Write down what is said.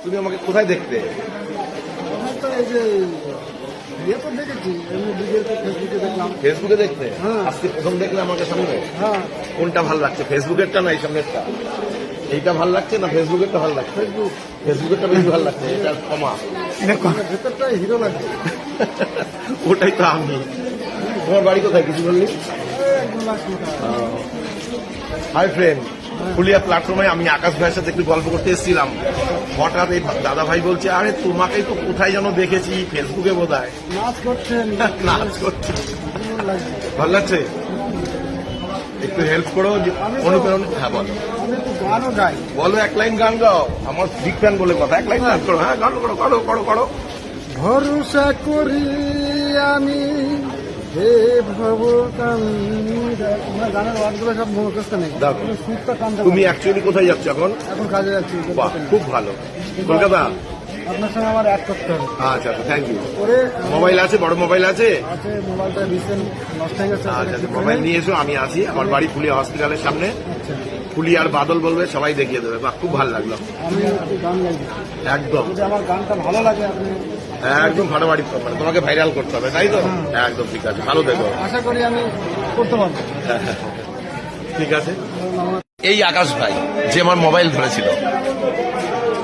তুমি আমাকে কোথায় দেখতে? ফেসবুকে দেখতে? আজকে প্রথম দেখলে আমাকে সামনে। কোনটা ভালো লাগছে, ফেসবুকেরটা না এই সামনেরটা? এইটা ভালো লাগছে না ফেসবুকেরটা ভালো লাগছে? ফেসবুকেরটা বেশি ভালো লাগছে, এটা কমা। ভেতরটা হিরো লাগছে। ওটাই তো আমি। তোমার বাড়ি কোথায় কিছু বললি? হাই ফ্রেন্ড, ফুলিয়া প্ল্যাটফর্মে আমি আকাশ ভাইয়ের সাথে একটু গল্প করতে এসেছিলাম। হঠাৎ এই দাদা ভাই বলছে, আরে তোমাকেই তো কোথায় যেন দেখেছি, ফেসবুকে বোধ হয় নাচ করছেন। নাচ করছেন, ভালো লাগছে? একটু হেল্প করো, অনুপ্রেরণা। হ্যাঁ বলো। গানও গাই, বলো এক লাইন গান গাও। আমার বিগ ফ্যান বলে কথা, এক লাইন গান করো। হ্যাঁ গান করো, করো করো করো। ভরসা করি আমি হে গানের ওয়ার্ডগুলো সব মুখস্থ নেই। তুমি অ্যাকচুয়ালি কোথায় যাচ্ছ এখন? এখন কাজে যাচ্ছি। বাহ, খুব ভালো। কলকাতা? আপনার সঙ্গে আমার অ্যাড করতে হবে। আচ্ছা আচ্ছা, থ্যাংক ইউ। মোবাইল আছে? বড় মোবাইল আছে? মোবাইলটা রিসেন্ট নষ্ট হয়ে গেছে। আচ্ছা, মোবাইল নিয়ে এসো, আমি আছি। আমার বাড়ি ফুলিয়া হসপিটালের সামনে। ফুলিয়ার বাদল বলবে, সবাই দেখিয়ে দেবে। বাহ, খুব ভালো লাগলো। আমি গান গাইছি একদম। আমার গানটা ভালো লাগে, আপনি একদম ফাটাফাটি, মানে তোমাকে ভাইরাল করতে হবে, তাই তো? একদম ঠিক আছে, ভালো দেখো। আশা করি আমি করতে পারবো। ঠিক আছে। এই আকাশ ভাই যে আমার মোবাইল ধরেছিল,